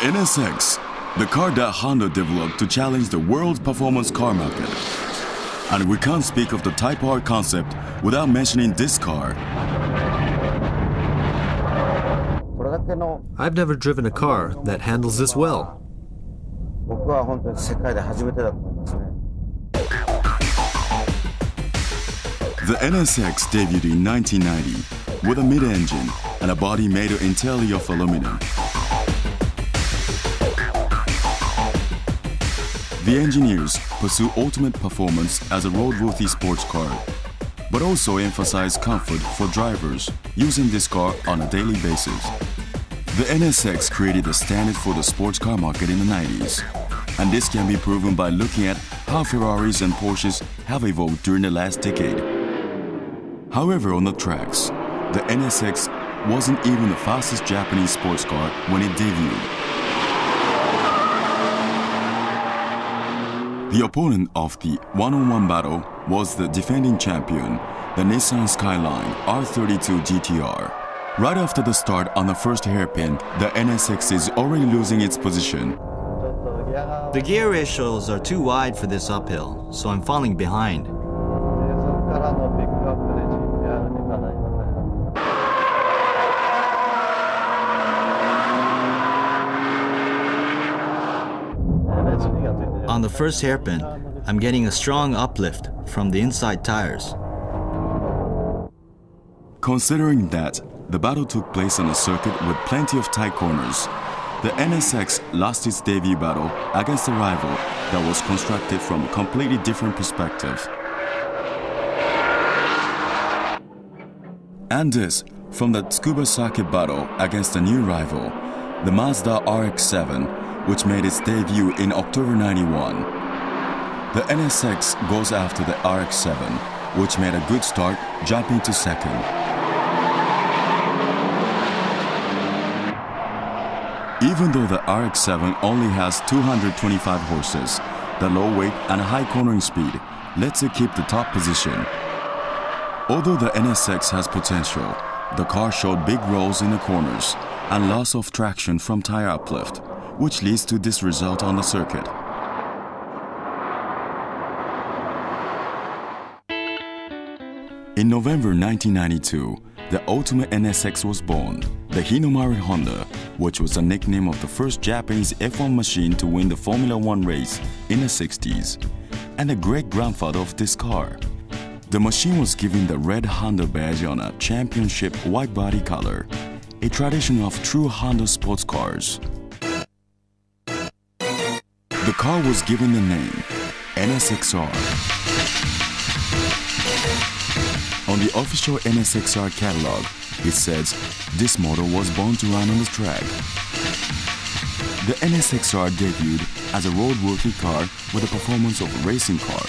NSX, the car that Honda developed to challenge the world's performance car market. And we can't speak of the Type R concept without mentioning this car. I've never driven a car that handles this well. The NSX debuted in 1990 with a mid-engine and a body made entirely of aluminum. The engineers pursue ultimate performance as a roadworthy sports car, but also emphasize comfort for drivers using this car on a daily basis. The NSX created the standard for the sports car market in the 90s, and this can be proven by looking at how Ferraris and Porsches have evolved during the last decade. However, on the tracks, the NSX wasn't even the fastest Japanese sports car when it debuted. The opponent of the one-on-one battle was the defending champion, the Nissan Skyline R32 GTR. Right after the start on the first hairpin, the NSX is already losing its position. The gear ratios are too wide for this uphill, so I'm falling behind. On the first hairpin, I'm getting a strong uplift from the inside tires. Considering that the battle took place on a circuit with plenty of tight corners, the NSX lost its debut battle against a rival that was constructed from a completely different perspective. And this from the Tsukuba circuit battle against a new rival, the Mazda RX-7, which made its debut in October 91. The NSX goes after the RX-7, which made a good start, jumping to second. Even though the RX-7 only has 225 horses, the low weight and high cornering speed lets it keep the top position. Although the NSX has potential, the car showed big rolls in the corners and loss of traction from tire uplift, which leads to this result on the circuit. In November 1992, the ultimate NSX was born, the Hinomaru Honda, which was the nickname of the first Japanese F1 machine to win the Formula One race in the 60s, and the great-grandfather of this car. The machine was given the red Honda badge on a championship white body color, a tradition of true Honda sports cars. The car was given the name NSX-R. On the official NSX-R catalog, it says this model was born to run on the track. The NSX-R debuted as a roadworthy car with the performance of a racing car.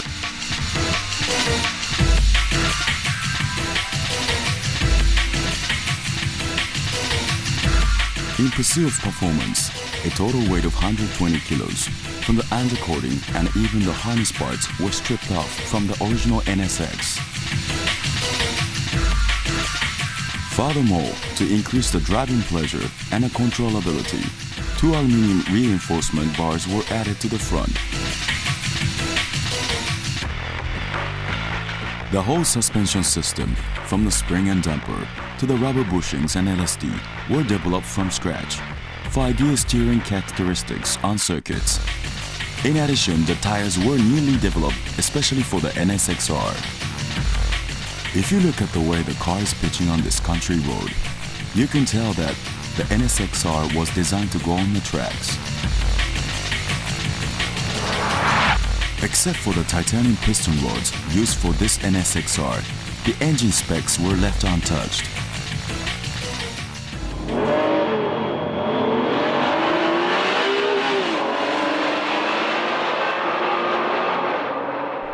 In pursuit of performance, a total weight of 120 kilos from the undercoating and even the harness parts were stripped off from the original NSX. Furthermore, to increase the driving pleasure and the controllability, 2 aluminum reinforcement bars were added to the front. The whole suspension system, from the spring and damper to the rubber bushings and LSD, were developed from scratch for ideal steering characteristics on circuits. In addition, the tires were newly developed especially for the NSX-R. If you look at the way the car is pitching on this country road, you can tell that the NSX-R was designed to go on the tracks. Except for the titanium piston rods used for this NSX-R, the engine specs were left untouched.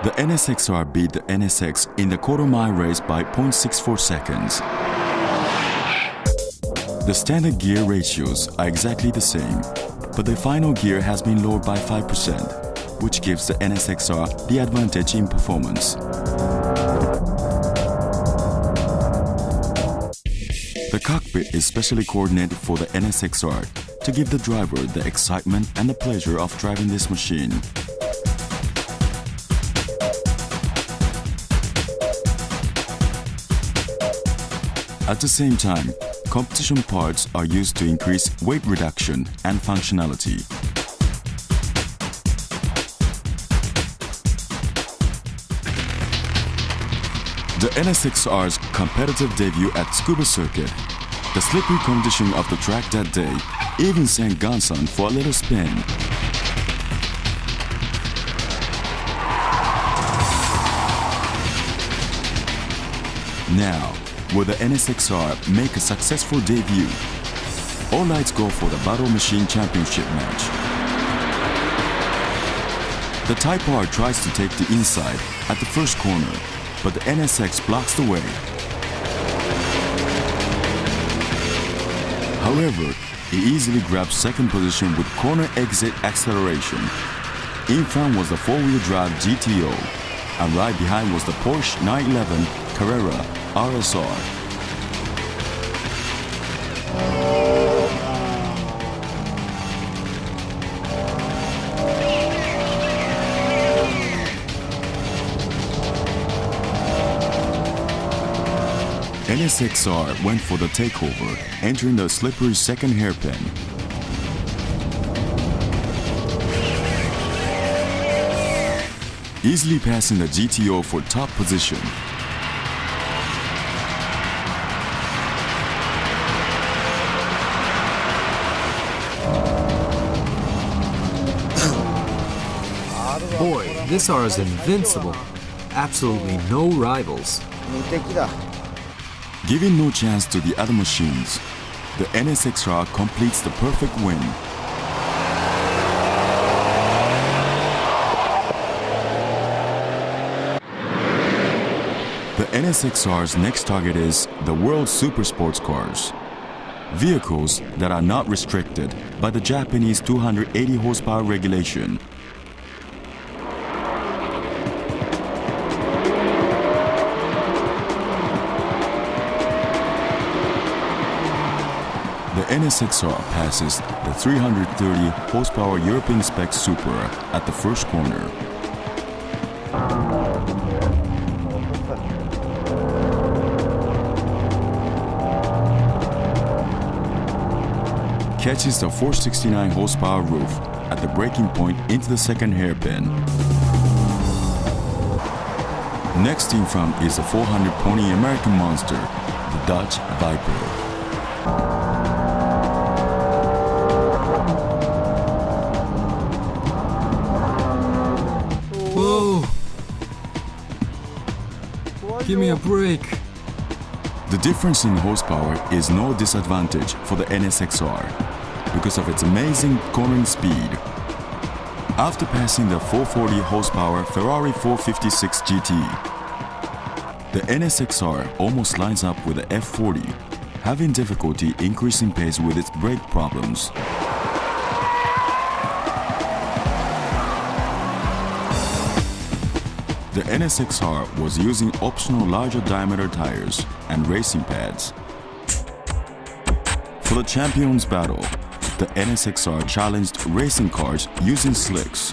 The NSX-R beat the NSX in the quarter-mile race by 0.64 seconds. The standard gear ratios are exactly the same, but the final gear has been lowered by 5%, which gives the NSX-R the advantage in performance. The cockpit is specially coordinated for the NSX-R to give the driver the excitement and the pleasure of driving this machine. At the same time, competition parts are used to increase weight reduction and functionality. The NSX-R's competitive debut at Tsukuba Circuit, the slippery condition of the track that day even sent Gunson for a little spin. Now, will the NSX-R make a successful debut? All lights go for the Battle Machine Championship match. The Type R tries to take the inside at the first corner, but the NSX blocks the way. However, he easily grabs second position with corner exit acceleration. In front was the four-wheel drive GTO, and right behind was the Porsche 911 Carrera RSR. NSX-R went for the takeover, entering the slippery second hairpin. Easily passing the GTO for top position. Boy, this R is invincible. Absolutely no rivals. Giving no chance to the other machines, the NSX-R completes the perfect win. The NSX-R's next target is the world super sports cars. Vehicles that are not restricted by the Japanese 280 horsepower regulation. The NSX-R passes the 330 horsepower European spec Super at the first corner. Catches the 469 horsepower roof at the braking point into the second hairpin. Next in front is the 400 pony American monster, the Dodge Viper. Whoa! Give me a break. The difference in horsepower is no disadvantage for the NSX-R because of its amazing cornering speed. After passing the 440 horsepower Ferrari 456 GT, the NSX-R almost lines up with the F40, having difficulty increasing pace with its brake problems. The NSX-R was using optional larger diameter tires and racing pads. For the Champions Battle, the NSX-R challenged racing cars using slicks.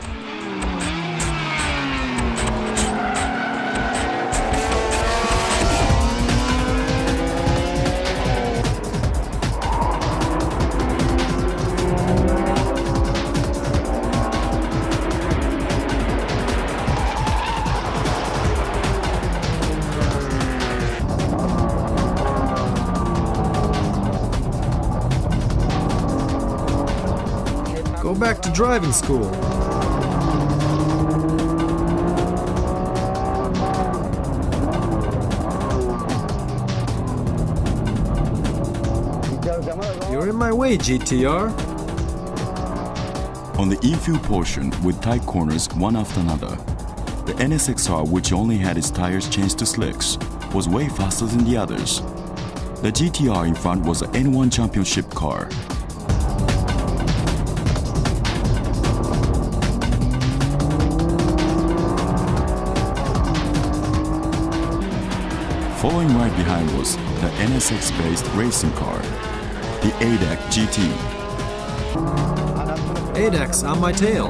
Go back to driving school. You're in my way, GTR. On the infield portion with tight corners one after another, the NSX-R, which only had its tires changed to slicks, was way faster than the others. The GTR in front was an N1 championship car. Following right behind was the NSX-based racing car, the ADAC GT. 8X on my tail.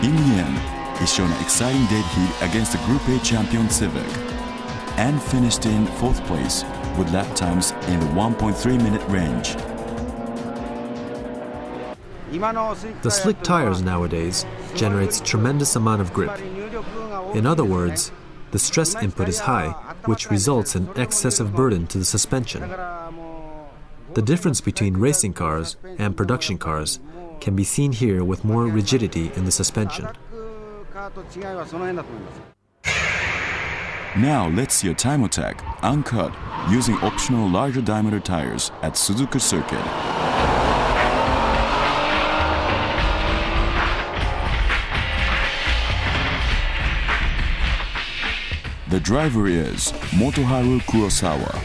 In the end, he showed an exciting dead heat against the Group A champion Civic and finished in 4th place with lap times in the 1.3 minute range. The slick tires nowadays generates tremendous amount of grip. In other words, the stress input is high, which results in excessive burden to the suspension. The difference between racing cars and production cars can be seen here with more rigidity in the suspension. Now let's see a time attack, uncut, using optional larger diameter tires at Suzuka Circuit. The driver is Motoharu Kurosawa.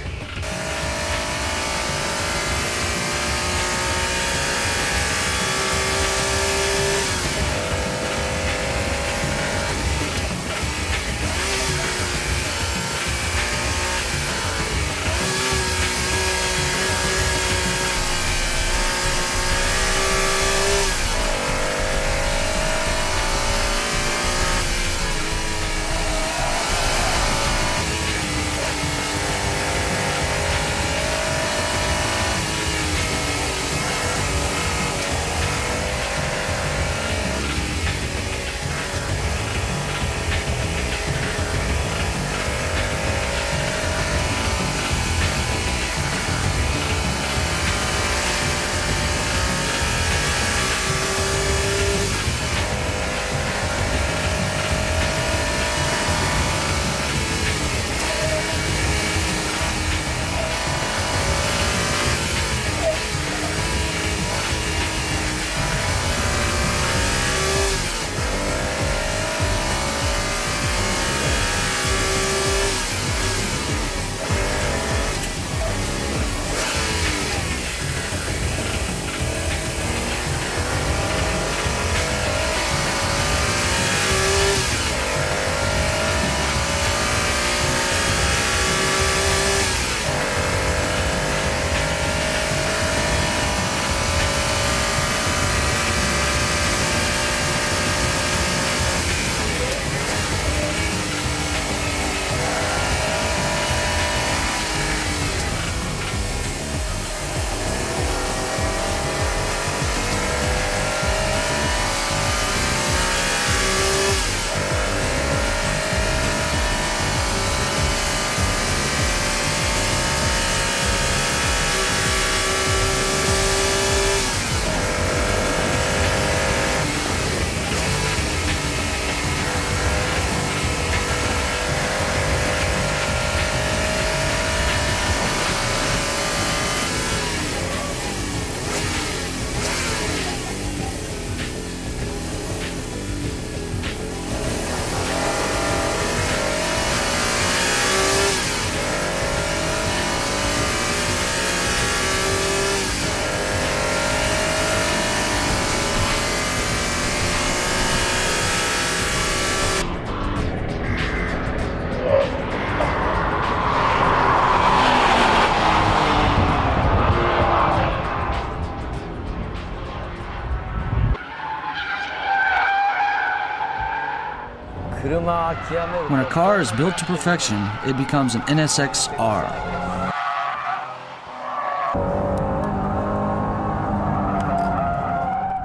When a car is built to perfection, it becomes an NSX-R.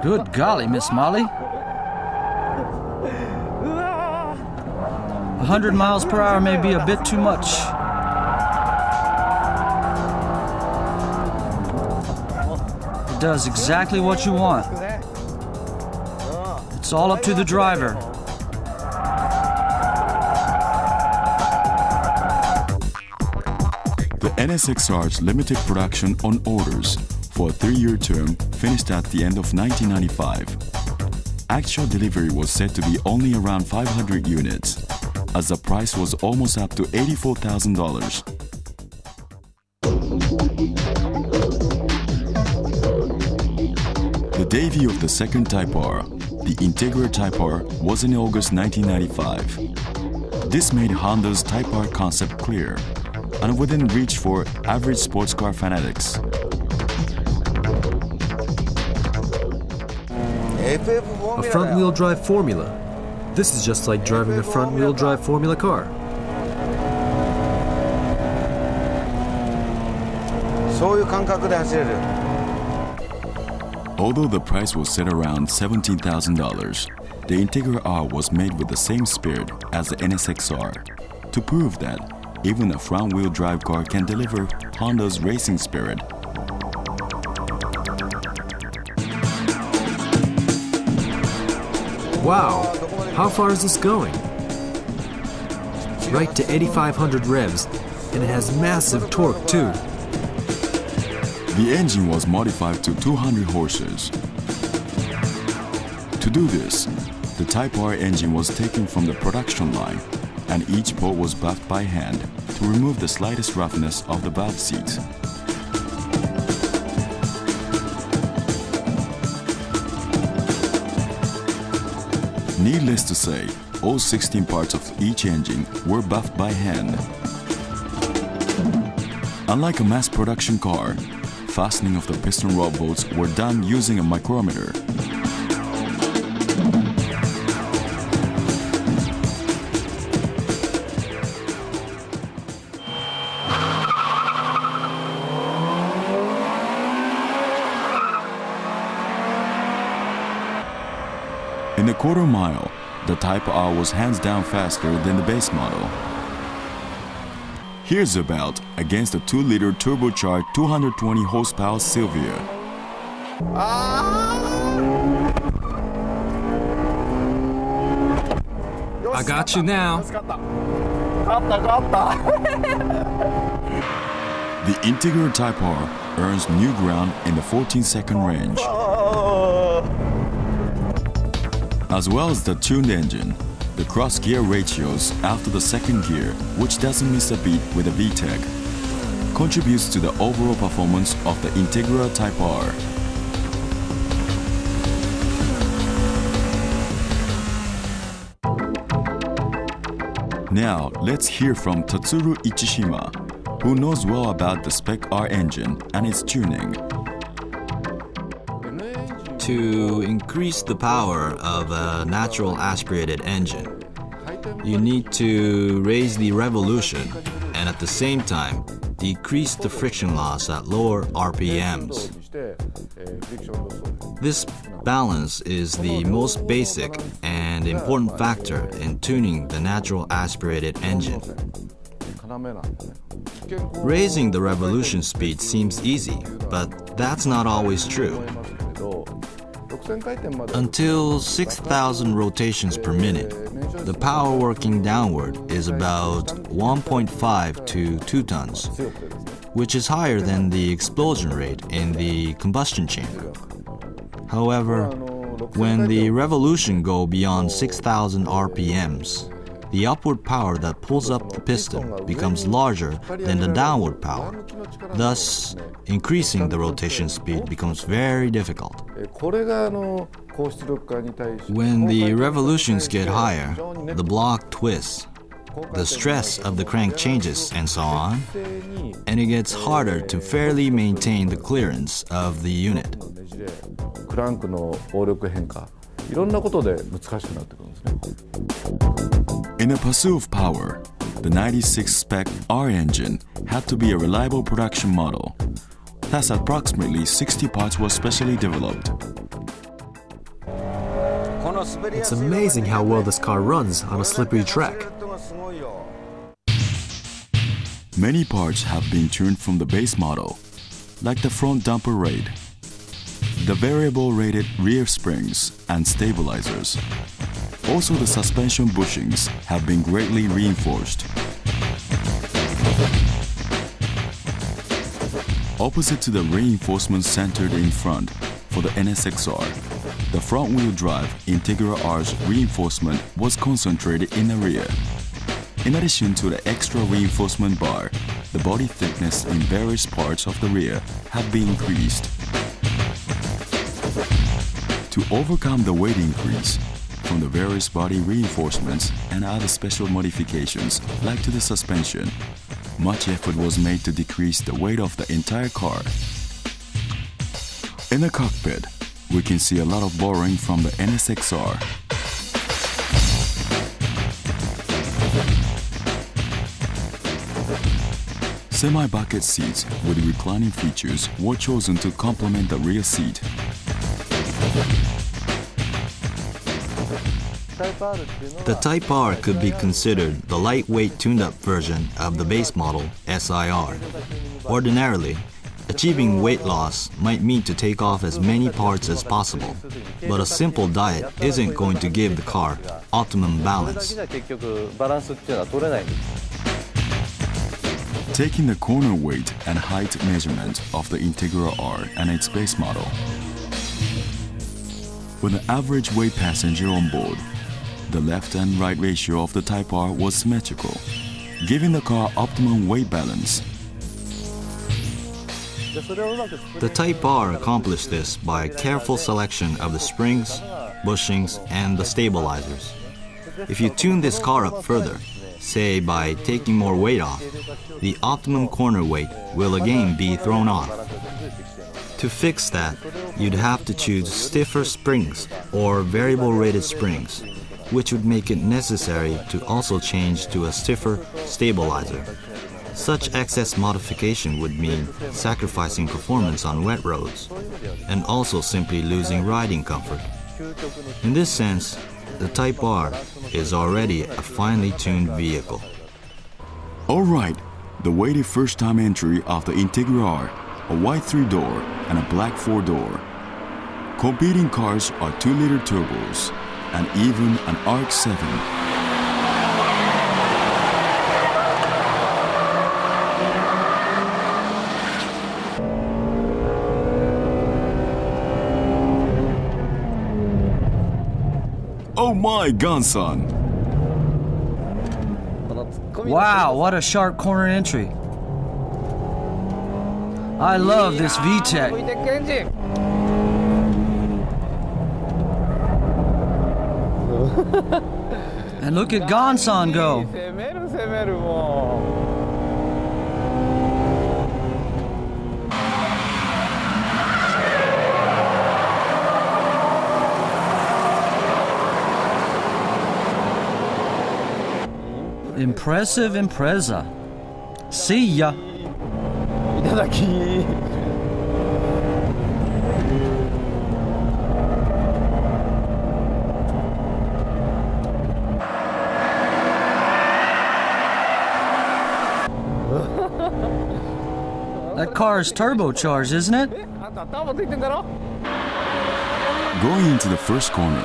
Good golly, Miss Molly. 100 miles per hour may be a bit too much. It does exactly what you want. It's all up to the driver. The NSX-R's limited production on orders for a 3-year term finished at the end of 1995. Actual delivery was said to be only around 500 units, as the price was almost up to $84,000. The debut of the second Type R, the Integra Type R, was in August 1995. This made Honda's Type R concept clear and within reach for average sports car fanatics. A front-wheel drive formula. This is just like driving a front-wheel drive formula car. Although the price was set around $17,000, the Integra R was made with the same spirit as the NSX-R to prove that even a front-wheel drive car can deliver Honda's racing spirit. Wow, how far is this going? Right to 8,500 revs, and it has massive torque too. The engine was modified to 200 horses. To do this, the Type R engine was taken from the production line, and each port was buffed by hand to remove the slightest roughness of the valve seats. Needless to say, all 16 parts of each engine were buffed by hand. Unlike a mass production car, fastening of the piston rod bolts were done using a micrometer. In a quarter mile, the Type R was hands down faster than the base model. Here's about against a 2-liter turbocharged 220 horsepower Silvia. I got you now. The Integra Type R earns new ground in the 14-second range. As well as the tuned engine, the cross-gear ratios after the second gear, which doesn't miss a beat with a VTEC, contributes to the overall performance of the Integra Type R. Now, let's hear from Tatsuru Ichishima, who knows well about the Spec R engine and its tuning. To increase the power of a natural aspirated engine, you need to raise the revolution and at the same time decrease the friction loss at lower RPMs. This balance is the most basic and important factor in tuning the natural aspirated engine. Raising the revolution speed seems easy, but that's not always true. Until 6,000 rotations per minute, the power working downward is about 1.5 to 2 tons, which is higher than the explosion rate in the combustion chamber. However, when the revolution go beyond 6,000 RPMs, the upward power that pulls up the piston becomes larger than the downward power. Thus, increasing the rotation speed becomes very difficult. When the revolutions get higher, the block twists, the stress of the crank changes, and so on, and it gets harder to fairly maintain the clearance of the unit. In the pursuit of power, the 96 Spec R engine had to be a reliable production model. Thus, approximately 60 parts were specially developed. It's amazing how well this car runs on a slippery track. Many parts have been tuned from the base model, like the front dumper rate, the variable rated rear springs and stabilizers. Also, the suspension bushings have been greatly reinforced. Opposite to the reinforcements centered in front for the NSX-R, the front-wheel drive Integra R's reinforcement was concentrated in the rear. In addition to the extra reinforcement bar, the body thickness in various parts of the rear have been increased. To overcome the weight increase, from the various body reinforcements and other special modifications, like to the suspension, much effort was made to decrease the weight of the entire car. In the cockpit, we can see a lot of borrowing from the NSX-R. Semi-bucket seats with reclining features were chosen to complement the rear seat. The Type R could be considered the lightweight tuned-up version of the base model SIR. Ordinarily, achieving weight loss might mean to take off as many parts as possible, but a simple diet isn't going to give the car optimum balance. Taking the corner weight and height measurement of the Integra R and its base model, with an average weight passenger on board, the left and right ratio of the Type R was symmetrical, giving the car optimum weight balance. The Type R accomplished this by a careful selection of the springs, bushings, and the stabilizers. If you tune this car up further, say by taking more weight off, the optimum corner weight will again be thrown off. To fix that, you'd have to choose stiffer springs or variable rated springs, which would make it necessary to also change to a stiffer stabilizer. Such excess modification would mean sacrificing performance on wet roads, and also simply losing riding comfort. In this sense, the Type R is already a finely tuned vehicle. Alright, the weighted first-time entry of the Integra R, a white 3-door and a black 4-door. Competing cars are 2-liter turbos, and even an RX-7. Oh my, Gr.N. Wow, what a sharp corner entry. I love this VTEC. And look at Gr.N go. Impressive Impreza. See ya. That car is turbocharged, isn't it? Going into the first corner,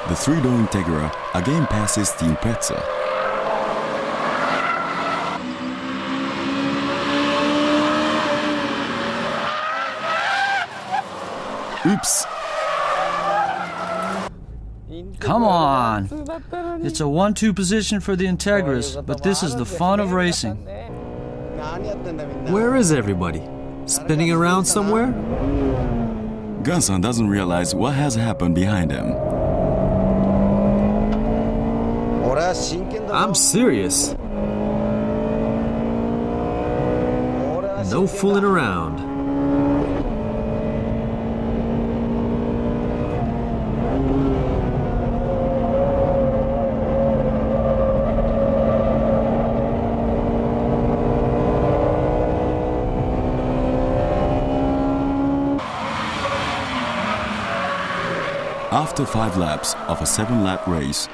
the 3-door Integra again passes the Impreza. Oops! Come on! It's a 1-2 position for the Integras, but this is the fun of racing. Where is everybody? Spinning around somewhere? Gr.N doesn't realize what has happened behind him. I'm serious. No fooling around. After 5 laps of a 7-lap race,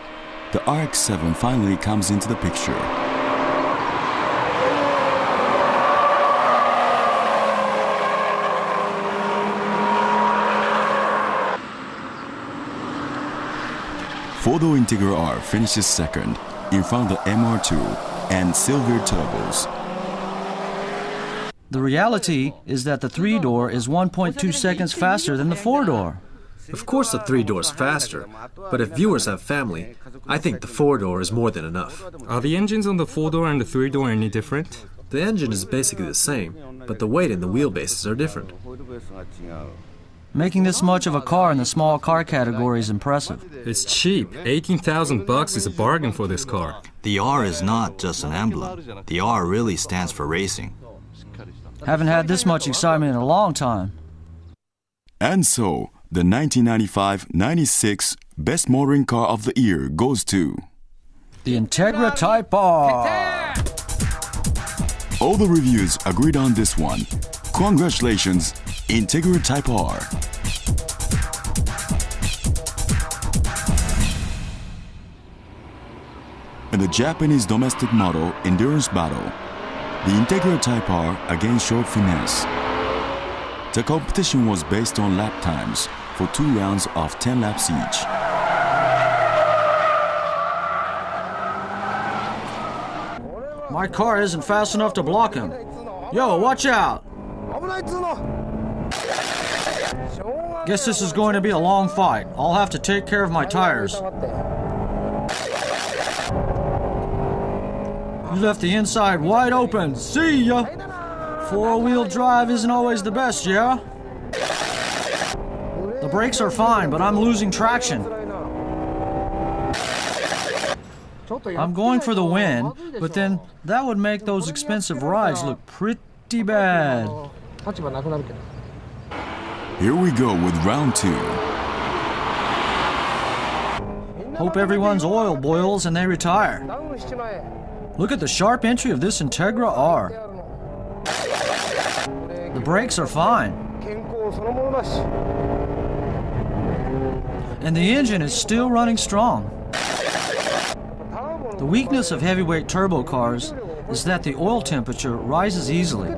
the RX-7 finally comes into the picture. Four-door Integra R finishes second in front of the MR2 and Silver Turbos. The reality is that the 3-door is 1.2 seconds faster than the 4-door. Of course the 3-door is faster, but if viewers have family, I think the 4-door is more than enough. Are the engines on the 4-door and the 3-door any different? The engine is basically the same, but the weight and the wheelbases are different. Making this much of a car in the small car category is impressive. It's cheap. $18,000 is a bargain for this car. The R is not just an emblem. The R really stands for racing. Haven't had this much excitement in a long time. And so, the 1995-96 Best Motoring Car of the Year goes to The Integra Type R. all the reviews agreed on this one. Congratulations, Integra Type R. In the Japanese domestic model endurance battle, the Integra Type R against short finesse. The competition was based on lap times for 2 rounds of 10 laps each. My car isn't fast enough to block him. Yo, watch out! Guess this is going to be a long fight. I'll have to take care of my tires. You left the inside wide open. See ya! 4-wheel drive isn't always the best, yeah? The brakes are fine, but I'm losing traction. I'm going for the win, but then that would make those expensive rides look pretty bad. Here we go with round 2. Hope everyone's oil boils and they retire. Look at the sharp entry of this Integra R. The brakes are fine. And the engine is still running strong. The weakness of heavyweight turbo cars is that the oil temperature rises easily.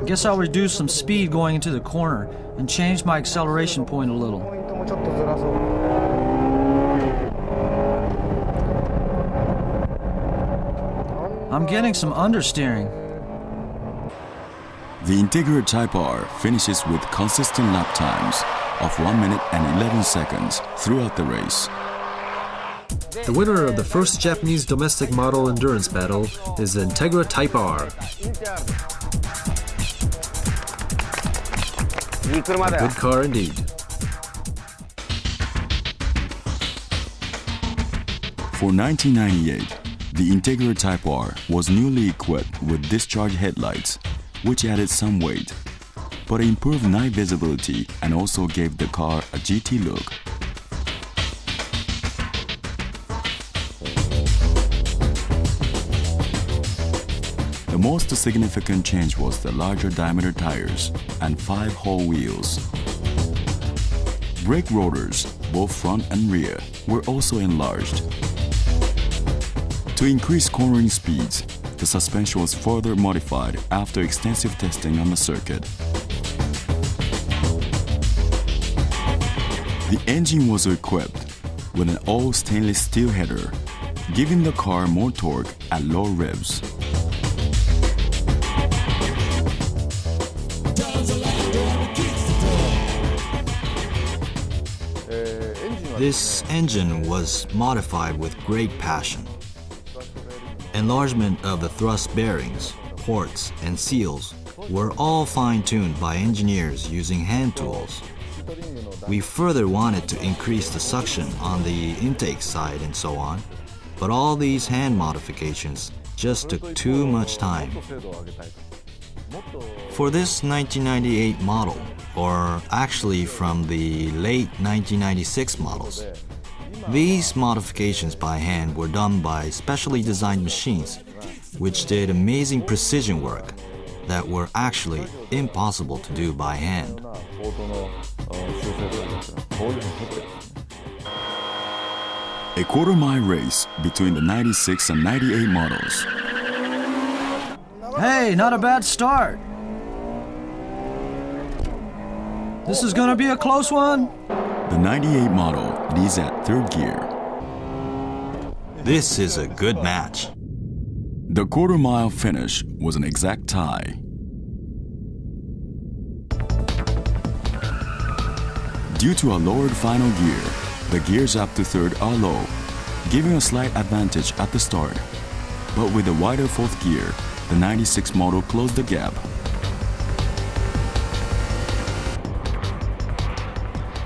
Guess I'll reduce some speed going into the corner and change my acceleration point a little. I'm getting some understeering. The Integra Type R finishes with consistent lap times of 1 minute and 11 seconds throughout the race. The winner of the first Japanese domestic model endurance battle is the Integra Type R. A good car indeed. For 1998, the Integra Type R was newly equipped with discharge headlights, which added some weight, but improved night visibility and also gave the car a GT look. The most significant change was the larger diameter tires and 5-hole wheels. Brake rotors, both front and rear, were also enlarged. To increase cornering speeds, the suspension was further modified after extensive testing on the circuit. The engine was equipped with an all stainless steel header, giving the car more torque at low revs. This engine was modified with great passion. Enlargement of the thrust bearings, ports, and seals were all fine-tuned by engineers using hand tools. We further wanted to increase the suction on the intake side and so on, but all these hand modifications just took too much time. For this 1998 model, or actually from the late 1996 models, these modifications by hand were done by specially designed machines, which did amazing precision work that were actually impossible to do by hand. A quarter-mile race between the 96 and 98 models. Hey, not a bad start. This is gonna be a close one. The 98 model leads at third gear. This is a good match. The quarter-mile finish was an exact tie. Due to a lowered final gear, the gears up to third are low, giving a slight advantage at the start. But with a wider fourth gear, the 96 model closed the gap.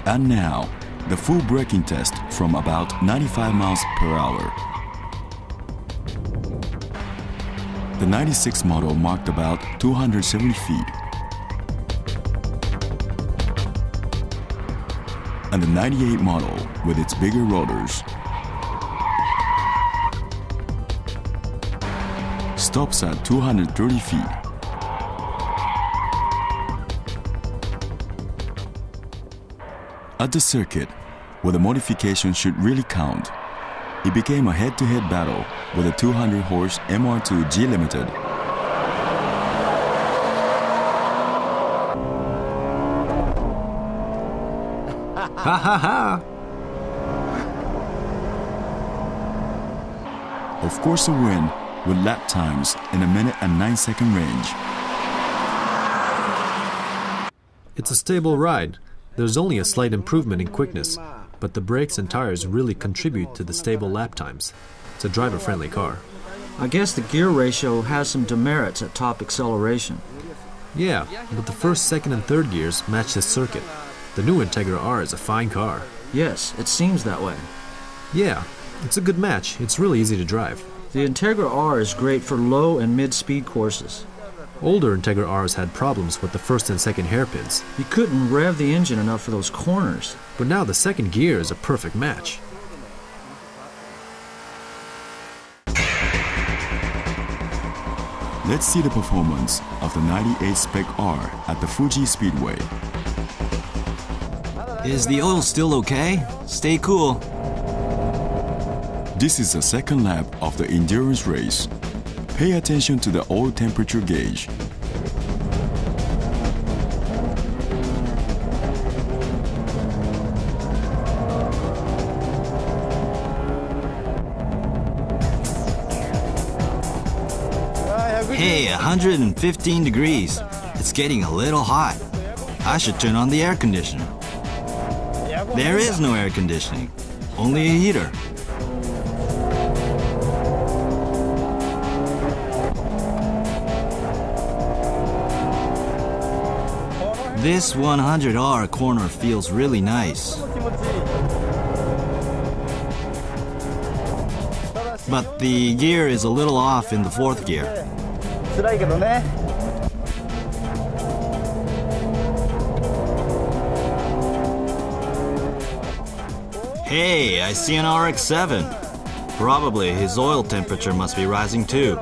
And now, the full braking test from about 95 miles per hour. The 96 model marked about 270 feet. And the 98 model, with its bigger rotors, stops at 230 feet. At the circuit, where the modification should really count, it became a head-to-head battle with a 200-horse MR2 G Limited. Ha ha ha! Of course, a win with lap times in a 1 and 9-second range. It's a stable ride. There's only a slight improvement in quickness, but the brakes and tires really contribute to the stable lap times. It's a driver-friendly car. I guess the gear ratio has some demerits at top acceleration. Yeah, but the first, second, and third gears match this circuit. The new Integra R is a fine car. Yes, it seems that way. Yeah, it's a good match. It's really easy to drive. The Integra R is great for low and mid-speed courses. Older Integra Rs had problems with the first and second hairpins. You couldn't rev the engine enough for those corners. But now the second gear is a perfect match. Let's see the performance of the 98 Spec R at the Fuji Speedway. Is the oil still okay? Stay cool. This is the second lap of the endurance race. Pay attention to the oil temperature gauge. Hey, 115 degrees. It's getting a little hot. I should turn on the air conditioner. There is no air conditioning, only a heater. This 100R corner feels really nice. But the gear is a little off in the fourth gear. Hey, I see an RX-7. Probably his oil temperature must be rising too.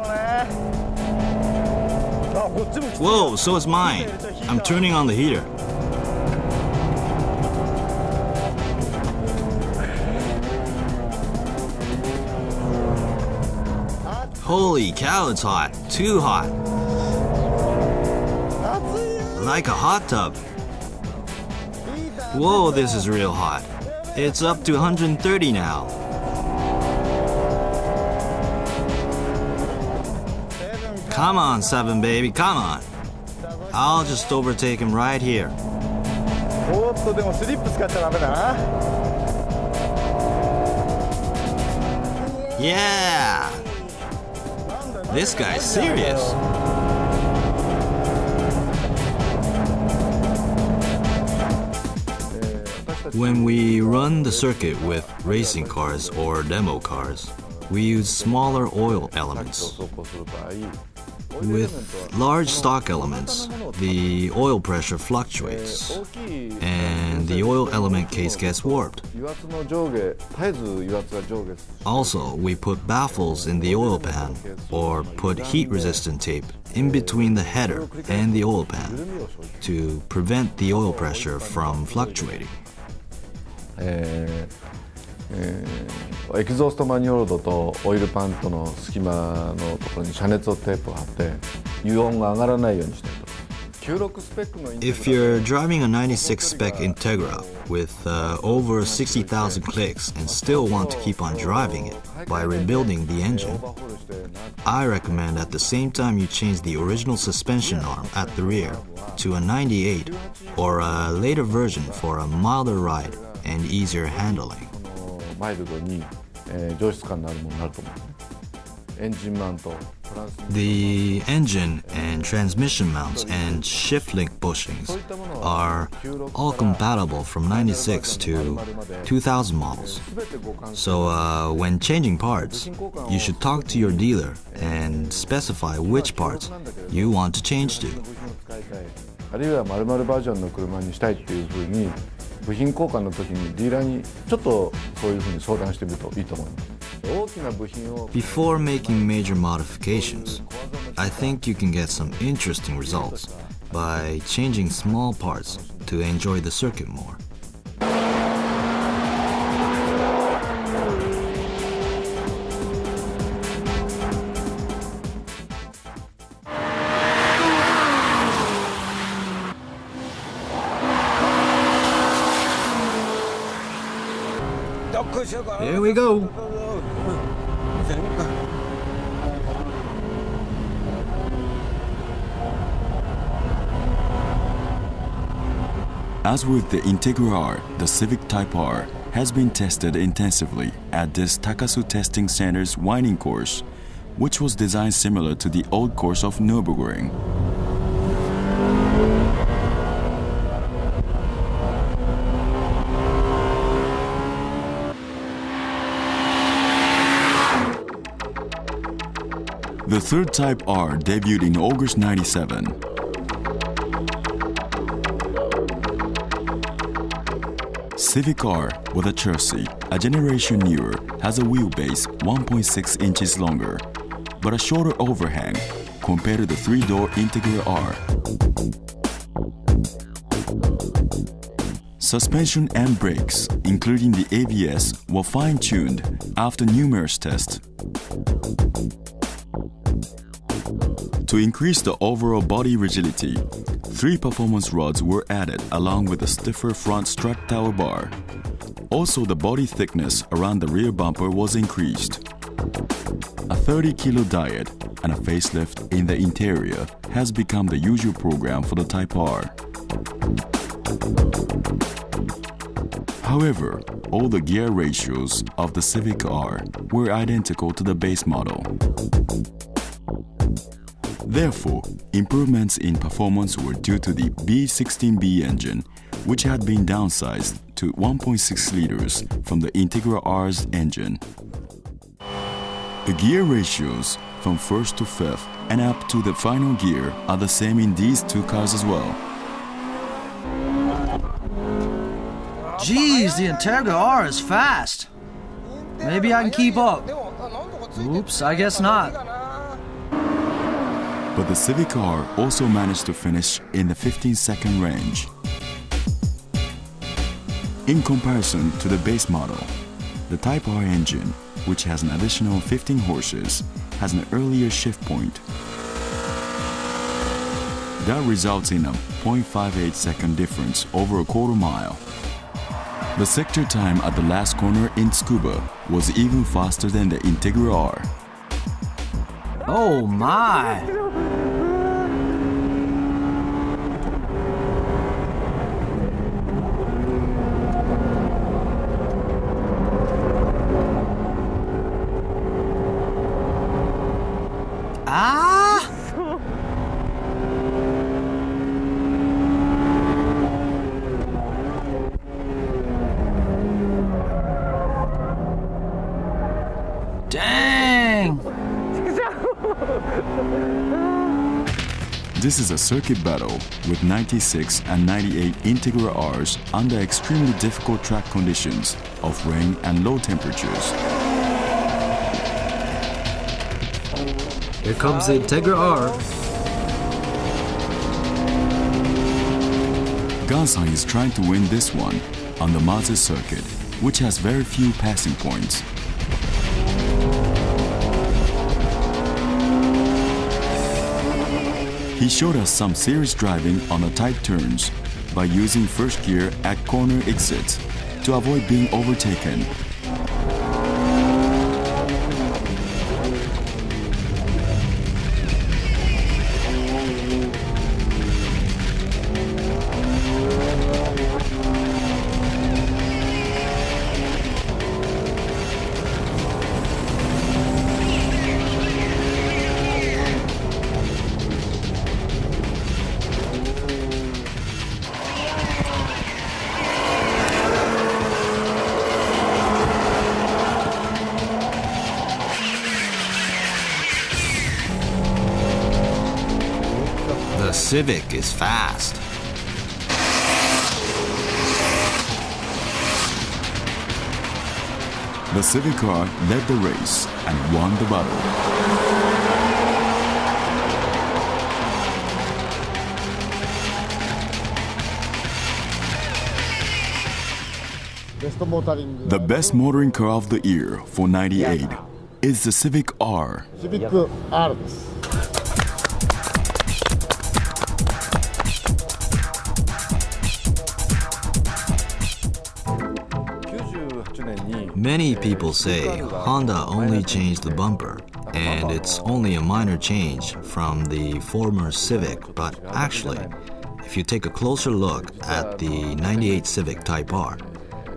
Whoa, so is mine. I'm turning on the heater. Holy cow, it's hot. Too hot. Like a hot tub. Whoa, this is real hot. It's up to 130 now. Come on, 7 baby, come on. I'll just overtake him right here. Yeah! This guy's serious. When we run the circuit with racing cars or demo cars, we use smaller oil elements. With large stock elements, the oil pressure fluctuates and the oil element case gets warped. Also, we put baffles in the oil pan or put heat-resistant tape in between the header and the oil pan to prevent the oil pressure from fluctuating. エキゾーストマニュオールドとオイルパンとの隙間のところに遮熱テープを貼って油温が上がらないようにしてると。If you're driving a 96 spec Integra with over 60,000 clicks and still want to keep on driving it by rebuilding the engine, I recommend at the same time you change the original suspension arm at the rear to a 98 or a later version for a milder ride and easier handling. マイルドに上質感のあるものになると思うね。エンジンマウント The engine and transmission mounts and shift link bushings are all compatible from 96 to 2000 models. So when changing parts, you should talk to your dealer and specify which parts you want to change to. あるいは〇〇バージョンの車にしたいっていうふうに部品交換の時にディーラーにちょっとそういうふうに相談してみるといいと思います。Before making major modifications, I think you can get some interesting results by changing small parts to enjoy the circuit more. Here we go. As with the Integra R, the Civic Type R has been tested intensively at this Takasu Testing Center's winding course, which was designed similar to the old course of Nurburgring. The third Type R debuted in August '97. Civic R with a chassis, a generation newer, has a wheelbase 1.6 inches longer, but a shorter overhang compared to the three-door Integra R. Suspension and brakes, including the ABS, were fine-tuned after numerous tests. To increase the overall body rigidity, 3 performance rods were added along with a stiffer front strut tower bar. Also, the body thickness around the rear bumper was increased. A 30-kilo diet and a facelift in the interior has become the usual program for the Type R. However, all the gear ratios of the Civic R were identical to the base model. Therefore, improvements in performance were due to the B16B engine, which had been downsized to 1.6 liters from the Integra R's engine. The gear ratios from first to fifth and up to the final gear are the same in these 2 cars as well. Geez, the Integra R is fast. Maybe I can keep up. Oops, I guess not. But the Civic R also managed to finish in the 15-second range. In comparison to the base model, the Type R engine, which has an additional 15 horses, has an earlier shift point. That results in a 0.58-second difference over a quarter mile. The sector time at the last corner in Tsukuba was even faster than the Integra R. Oh my! Ah! Dang! This is a circuit battle with 96 and 98 Integra Rs under extremely difficult track conditions of rain and low temperatures. Here comes the Integra R. Gansan is trying to win this one on the Mazu circuit, which has very few passing points. He showed us some serious driving on the tight turns by using first gear at corner exits to avoid being overtaken. Civic is fast. The Civic R led the race and won the battle. The best motoring car of the year for '98 is the Civic R. Civic R です。Many people say Honda only changed the bumper, and it's only a minor change from the former Civic, but actually, if you take a closer look at the '98 Civic Type R,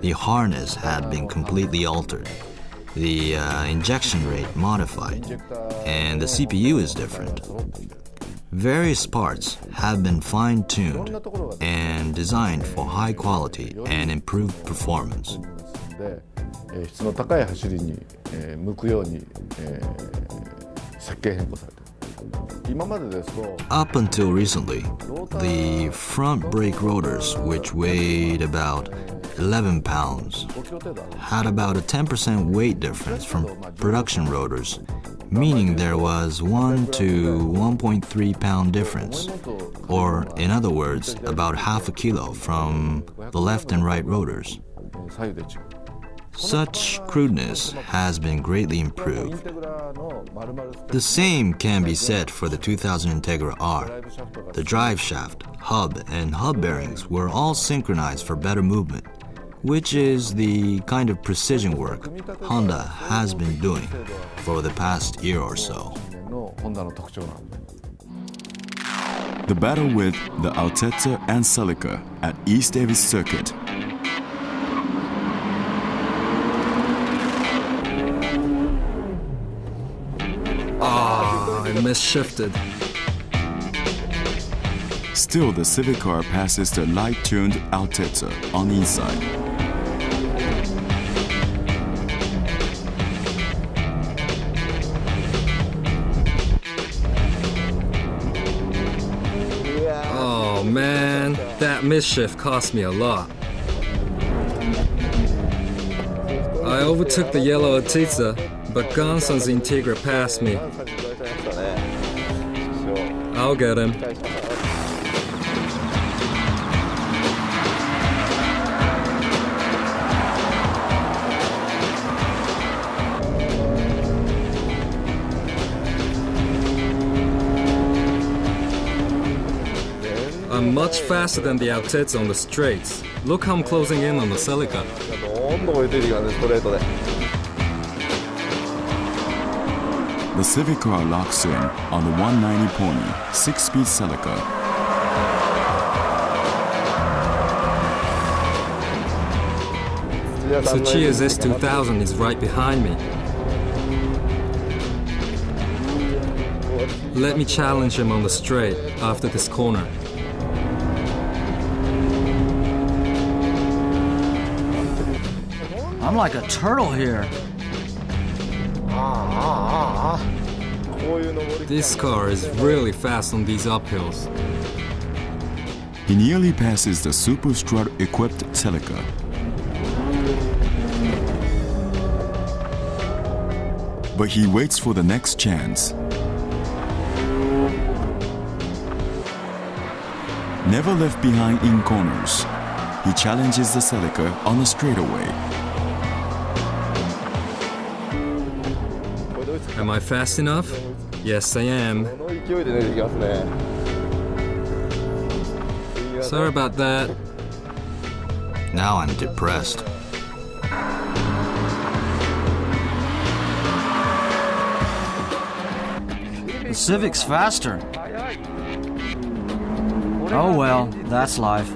the harness had been completely altered, the injection rate modified, and the CPU is different. Various parts have been fine-tuned and designed for high quality and improved performance. Up until recently, the front brake rotors, which weighed about 11 pounds, had about a 10% weight difference from production rotors, meaning there was 1 to 1.3 pound difference, or in other words, about half a kilo from the left and right rotors. Such crudeness has been greatly improved. The same can be said for the 2000 Integra R. The drive shaft, hub, and hub bearings were all synchronized for better movement, which is the kind of precision work Honda has been doing for the past year or so. The battle with the Altezza and Celica at East Davis Circuit. I misshifted. Still, the Civic R passes the light-tuned Altezza on the inside. Oh man, that misshift cost me a lot. I overtook the yellow Altezza, but Ganson's Integra passed me. I'll get him. I'm much faster than the Altezza on the straights. Look how I'm closing in on the Celica. The Civic R locks in on the 190 pony 6-speed Celica. Tsuchiya's S2000 is right behind me. Let me challenge him on the straight after this corner. I'm like a turtle here. This car is really fast on these uphills. He nearly passes the Super Strut-equipped Celica. But he waits for the next chance. Never left behind in corners, he challenges the Celica on a straightaway. Am I fast enough? Yes, I am. Sorry about that. Now I'm depressed. The Civic's faster. Oh well, that's life.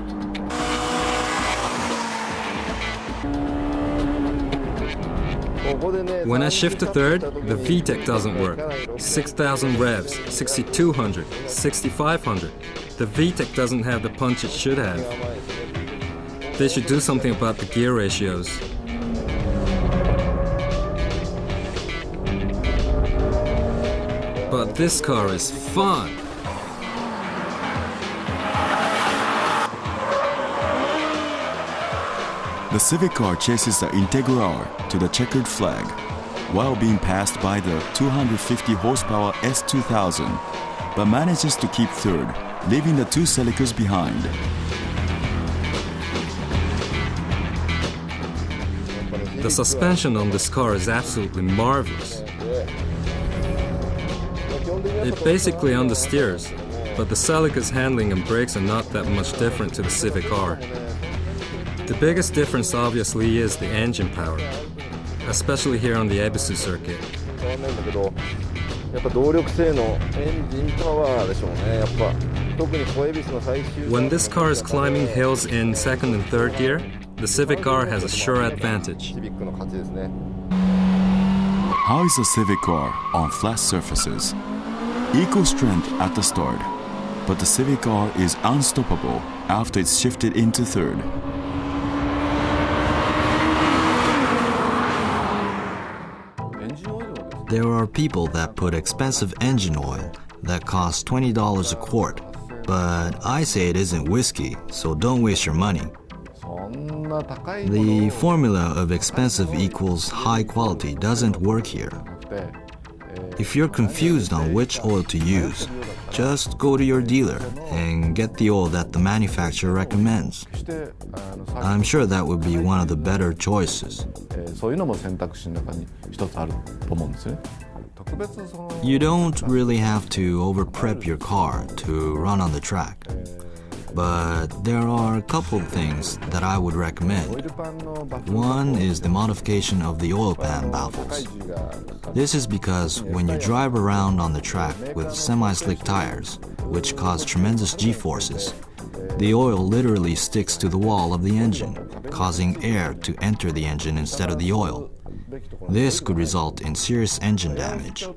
When I shift to third, the VTEC doesn't work. 6,000 revs, 6,200, 6,500. The VTEC doesn't have the punch it should have. They should do something about the gear ratios. But this car is fun. The Civic car chases the Integra R to the checkered flag, while being passed by the 250 horsepower S2000, but manages to keep third, leaving the two Celicas behind. The suspension on this car is absolutely marvelous. It basically understeers, but the Celica's handling and brakes are not that much different to the Civic R. The biggest difference obviously is the engine power, especially here on the Ebisu circuit. When this car is climbing hills in second and third gear, the Civic R has a sure advantage. How is the Civic R on flat surfaces? Equal strength at the start, but the Civic R is unstoppable after it's shifted into third. There are people that put expensive engine oil that costs $20 a quart, but I say it isn't whiskey, so don't waste your money. The formula of expensive equals high quality doesn't work here. If you're confused on which oil to use, just go to your dealer and get the oil that the manufacturer recommends. I'm sure that would be one of the better choices. You don't really have to over-prep your car to run on the track. But there are a couple of things that I would recommend. One is the modification of the oil pan baffles. This is because when you drive around on the track with semi-slick tires, which cause tremendous G-forces, the oil literally sticks to the wall of the engine, causing air to enter the engine instead of the oil. This could result in serious engine damage.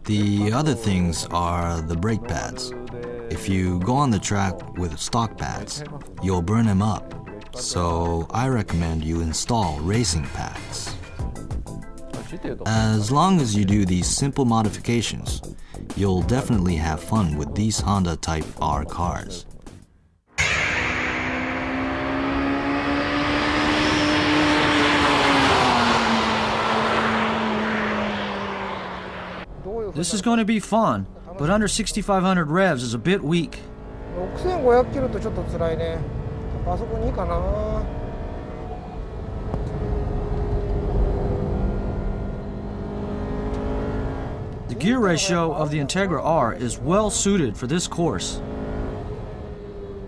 The other things are the brake pads. If you go on the track with stock pads, you'll burn them up. So I recommend you install racing pads. As long as you do these simple modifications, you'll definitely have fun with these Honda Type R cars. This is going to be fun, but under 6,500 revs is a bit weak. 6500キロとちょっと辛いね。あそこにいいかな。The gear ratio of the Integra R is well suited for this course.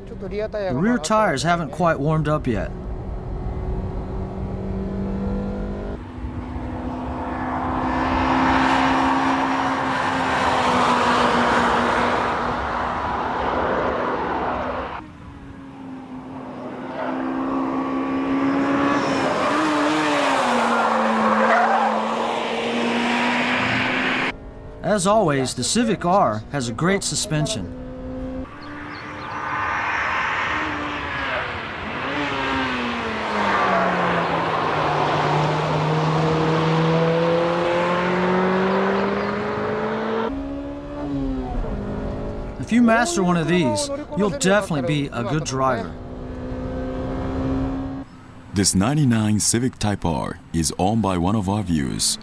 The rear tires haven't quite warmed up yet. As always, the Civic R has a great suspension. If you master one of these, you'll definitely be a good driver. This 99 Civic Type R is owned by one of our viewers,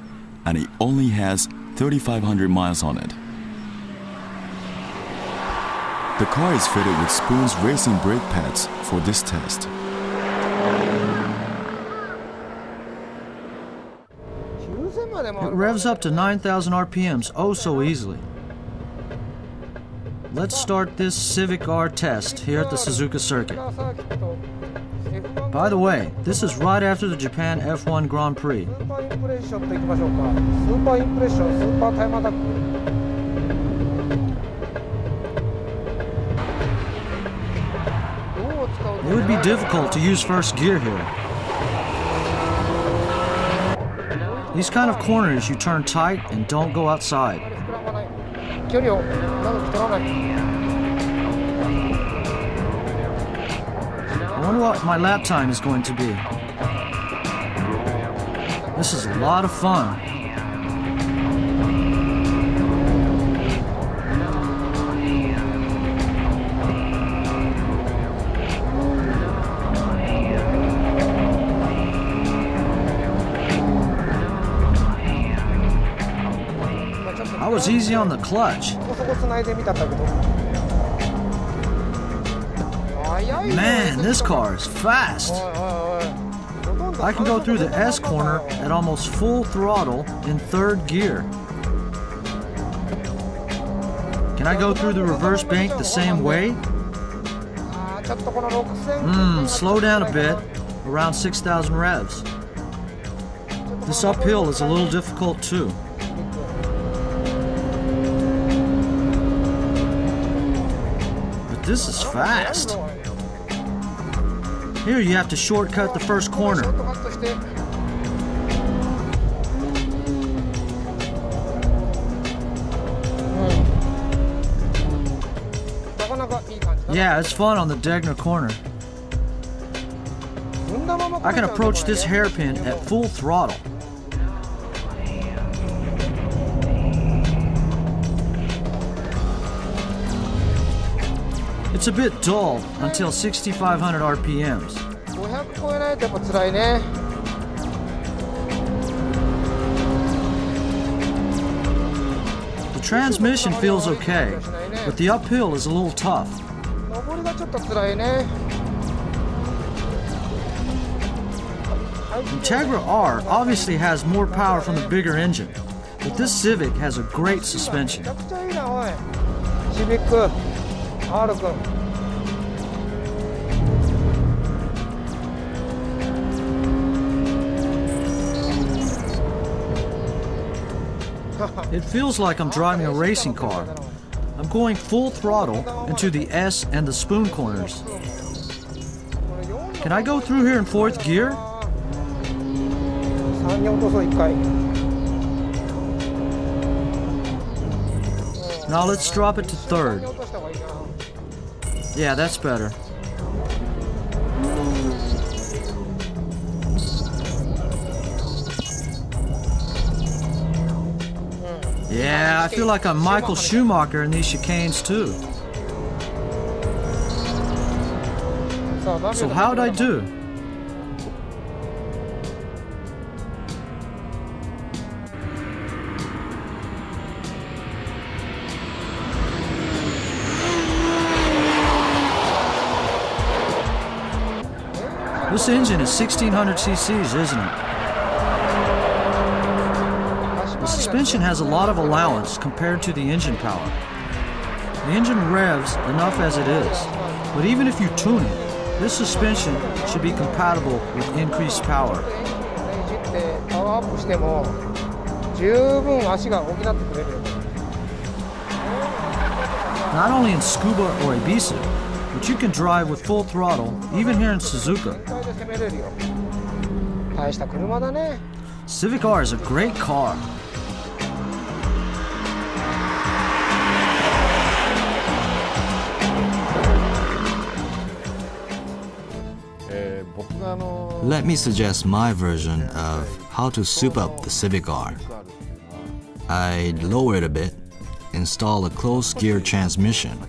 and it only has 3,500 miles on it. The car is fitted with Spoon's racing brake pads for this test. It revs up to 9,000 RPMs oh so easily. Let's start this Civic R test here at the Suzuka circuit. By the way, this is right after the Japan F1 Grand Prix. It would be difficult to use first gear here. These kind of corners you turn tight and don't go outside. I wonder what my lap time is going to be. This is a lot of fun. was easy on the clutch. Man, this car is fast. I can go through the S corner at almost full throttle in third gear. Can I go through the reverse bank the same way? Slow down a bit, around 6,000 revs. This uphill is a little difficult too. But this is fast. Here you have to shortcut the first corner. Yeah, it's fun on the Degner corner. I can approach this hairpin at full throttle. It's a bit dull until 6,500 RPMs. The transmission feels okay, but the uphill is a little tough. Integra R obviously has more power from the bigger engine, but this Civic has a great suspension. Civic R. It feels like I'm driving a racing car. I'm going full throttle into the S and the spoon corners. Can I go through here in fourth gear? Now let's drop it to third. Yeah, that's better. Yeah, I feel like I'm Michael Schumacher in these chicanes too. So how'd I do? This engine is 1,600 cc's, isn't it? The suspension has a lot of allowance compared to the engine power. The engine revs enough as it is, but even if you tune it, this suspension should be compatible with increased power. Not only in Scuba or Ibiza, but you can drive with full throttle even here in Suzuka. Civic R is a great car. Let me suggest my version of how to soup up the Civic R. I'd lower it a bit, install a closed gear transmission,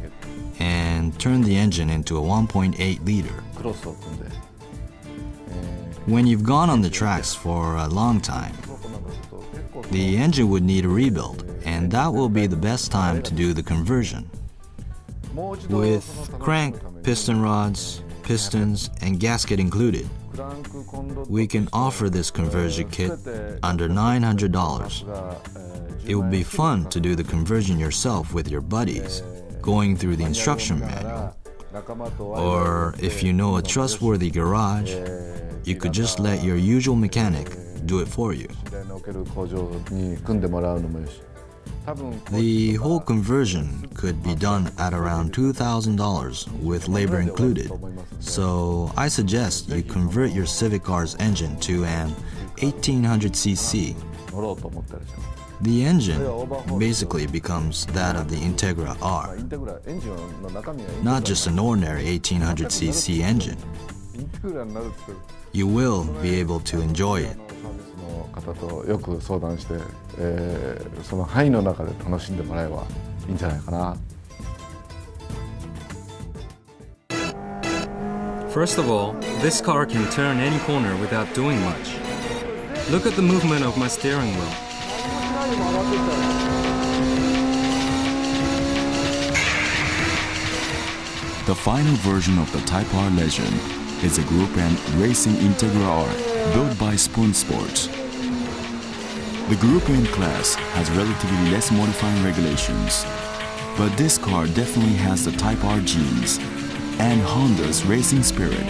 and turn the engine into a 1.8 liter. When you've gone on the tracks for a long time, the engine would need a rebuild, and that will be the best time to do the conversion. With crank, piston rods, pistons, and gasket included, we can offer this conversion kit under $900. It would be fun to do the conversion yourself with your buddies, going through the instruction manual. Or if you know a trustworthy garage, you could just let your usual mechanic do it for you. The whole conversion could be done at around $2,000 with labor included, so I suggest you convert your Civic R's engine to an 1,800cc. The engine basically becomes that of the Integra R, not just an ordinary 1,800cc engine. You will be able to enjoy it. First of all, this car can turn any corner without doing much. Look at the movement of my steering wheel. The final version of the Type R legend is a Group-N racing Integra R built by Spoon Sports. The Group-N class has relatively less modifying regulations, but this car definitely has the Type R genes and Honda's racing spirit.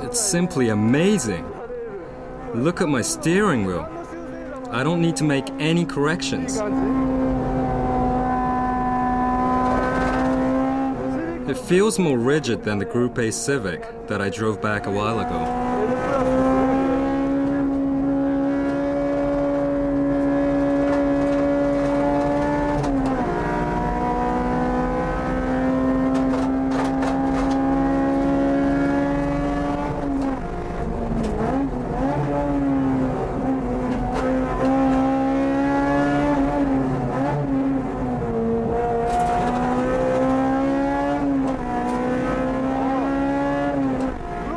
It's simply amazing. Look at my steering wheel. I don't need to make any corrections. It feels more rigid than the Group A Civic that I drove back a while ago.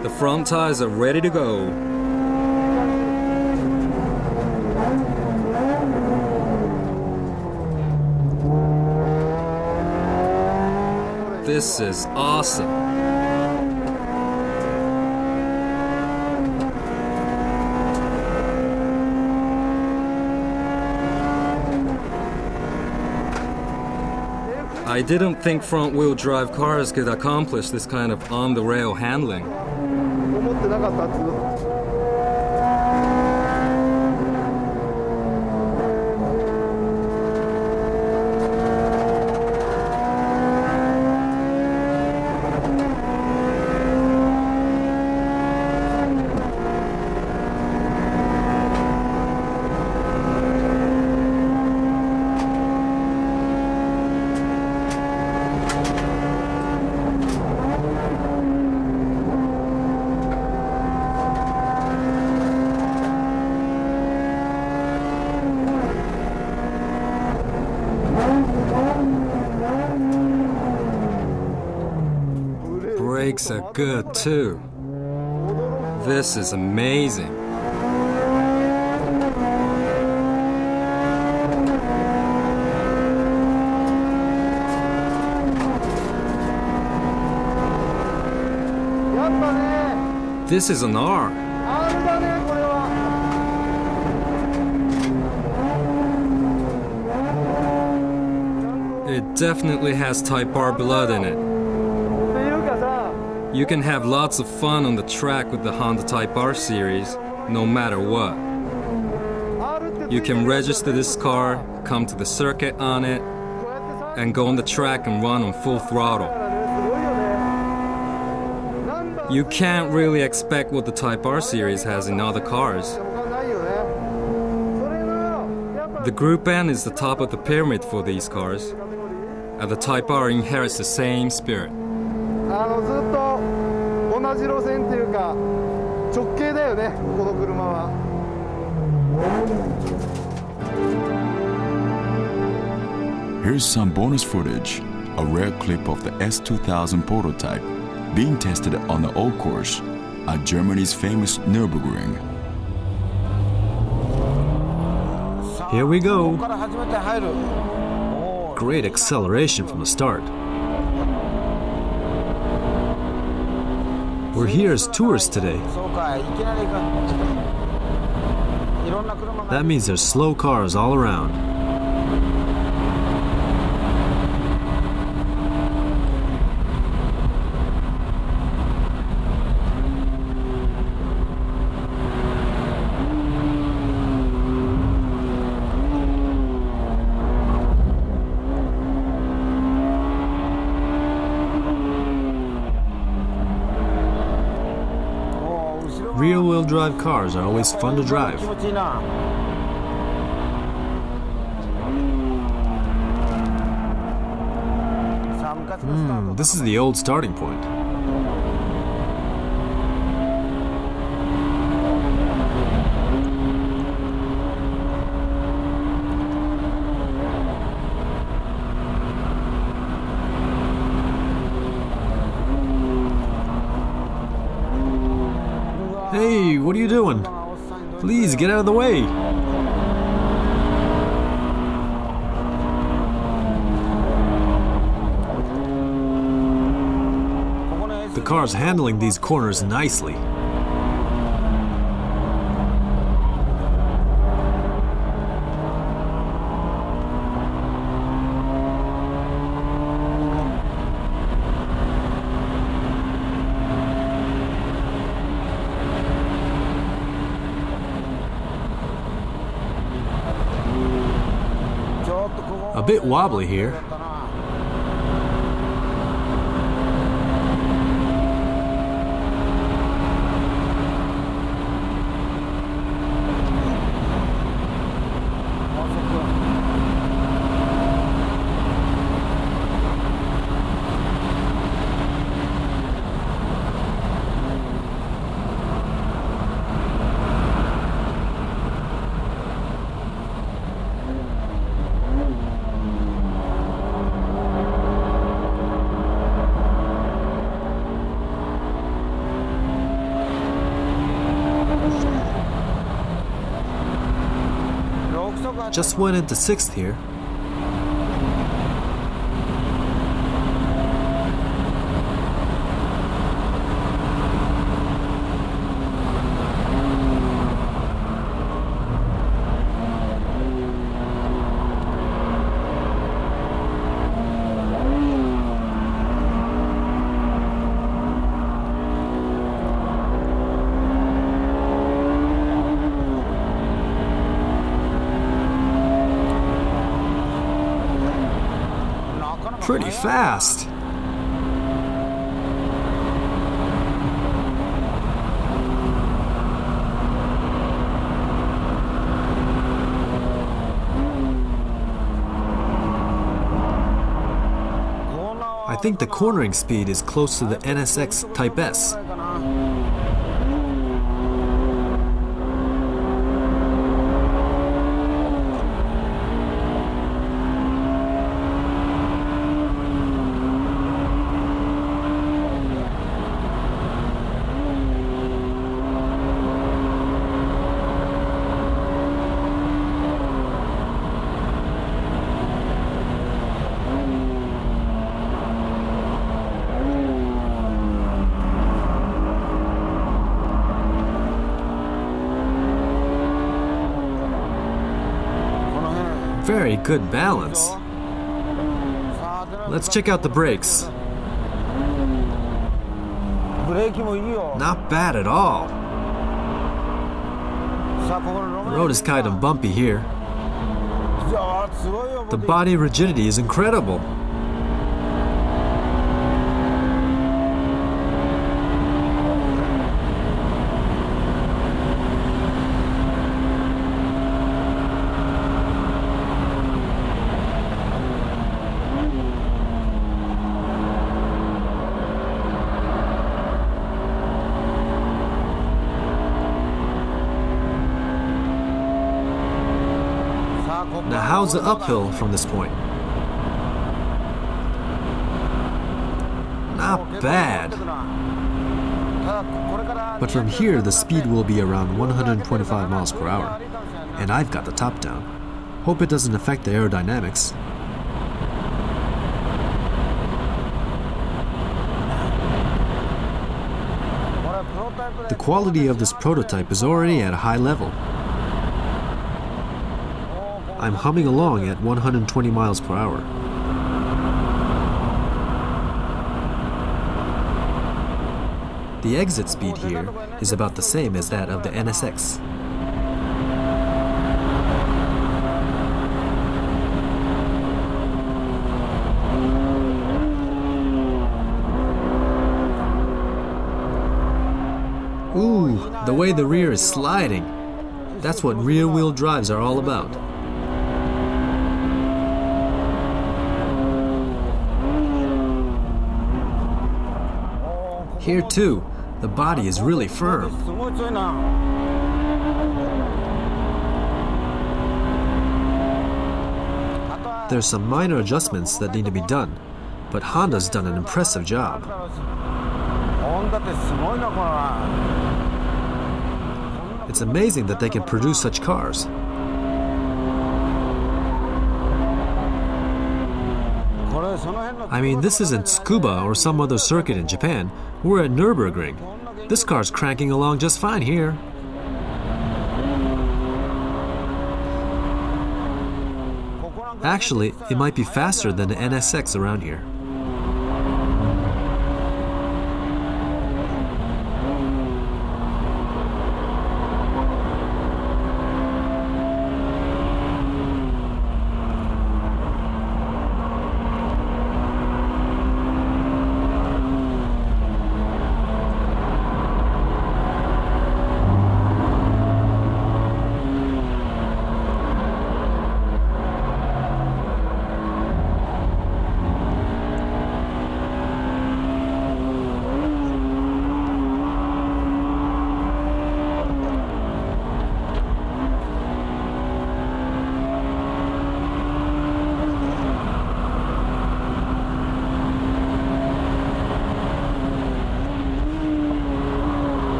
The front tires are ready to go. This is awesome. I didn't think front-wheel drive cars could accomplish this kind of on-the-rail handling. Brakes are good too. This is amazing. This is an R. It definitely has Type R blood in it. You can have lots of fun on the track with the Honda Type R series, no matter what. You can register this car, come to the circuit on it, and go on the track and run on full throttle. You can't really expect what the Type R series has in other cars. The Group-N is the top of the pyramid for these cars, and the Type R inherits the same spirit. Here's some bonus footage, a rare clip of the S2000 prototype being tested on the old course at Germany's famous Nurburgring. Here we go. Great acceleration from the start. We're here as tourists today. That means there's slow cars all around. Rear-wheel drive cars are always fun to drive. This is the old starting point. Hey, what are you doing? Please get out of the way. The car's handling these corners nicely. A bit wobbly here. Just went into 6th here. Pretty fast. I think the cornering speed is close to the NSX Type S. Very good balance. Let's check out the brakes. Not bad at all. The road is kind of bumpy here. The body rigidity is incredible. Now how's the uphill from this point? Not bad. But from here the speed will be around 125 miles per hour. And I've got the top down. Hope it doesn't affect the aerodynamics. The quality of this prototype is already at a high level. I'm humming along at 120 miles per hour. The exit speed here is about the same as that of the NSX. Ooh, the way the rear is sliding. That's what rear-wheel drives are all about. Here too, the body is really firm. There's some minor adjustments that need to be done, but Honda's done an impressive job. It's amazing that they can produce such cars. I mean, this isn't Tsukuba or some other circuit in Japan. We're at Nurburgring. This car's cranking along just fine here. Actually, it might be faster than the NSX around here.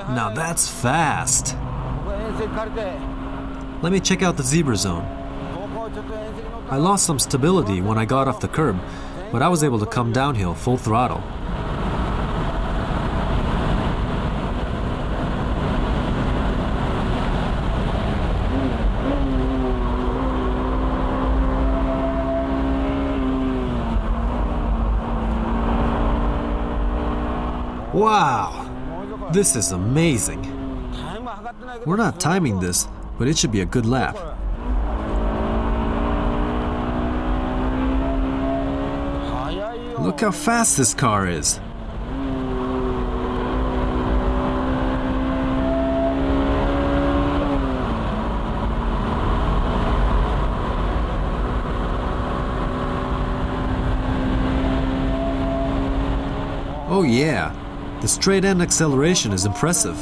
Now that's fast. Let me check out the zebra zone. I lost some stability when I got off the curb, but I was able to come downhill full throttle. Wow! This is amazing. We're not timing this, but it should be a good lap. Look how fast this car is. Oh yeah. The straight-end acceleration is impressive.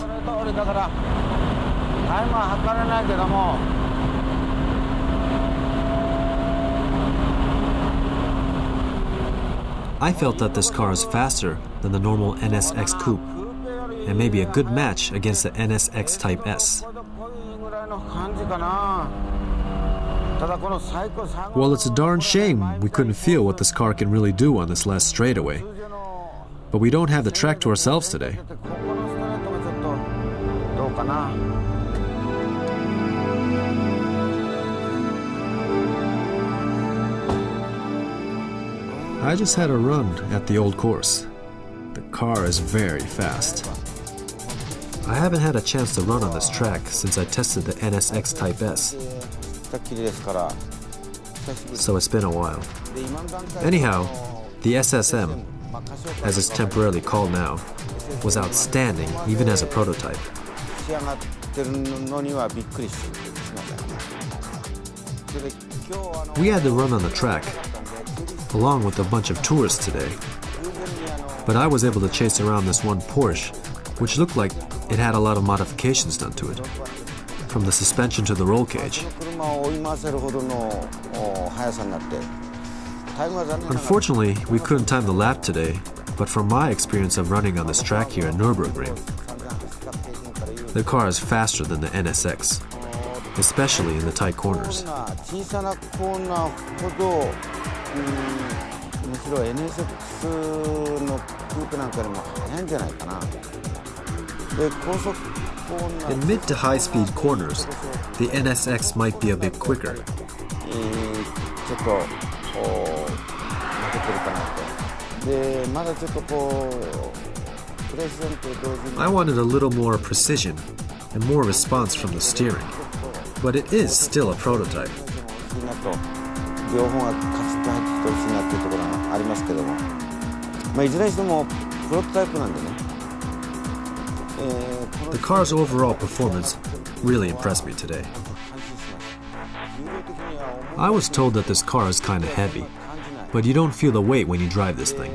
I felt that this car is faster than the normal NSX Coupe, and maybe a good match against the NSX Type S. Well, it's a darn shame we couldn't feel what this car can really do on this last straightaway. But we don't have the track to ourselves today. I just had a run at the old course. The car is very fast. I haven't had a chance to run on this track since I tested the NSX Type S. So it's been a while. Anyhow, the SSM, as it's temporarily called now, was outstanding even as a prototype. We had to run on the track, along with a bunch of tourists today. But I was able to chase around this one Porsche, which looked like it had a lot of modifications done to it, from the suspension to the roll cage. Unfortunately, we couldn't time the lap today, but from my experience of running on this track here at Nurburgring, the car is faster than the NSX, especially in the tight corners. In mid to high speed corners, the NSX might be a bit quicker. I wanted a little more precision and more response from the steering, but it is still a prototype. The car's overall performance really impressed me today. I was told that this car is kind of heavy, but you don't feel the weight when you drive this thing.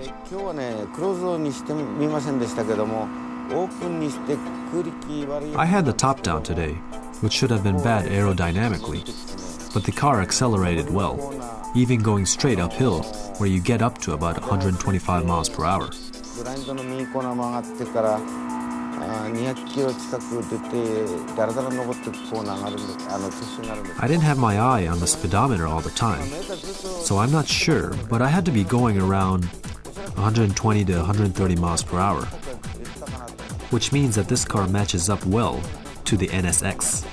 I had the top down today, which should have been bad aerodynamically, but the car accelerated well, even going straight uphill, where you get up to about 125 miles per hour. I didn't have my eye on the speedometer all the time, so I'm not sure, but I had to be going around 120 to 130 miles per hour, which means that this car matches up well to the NSX.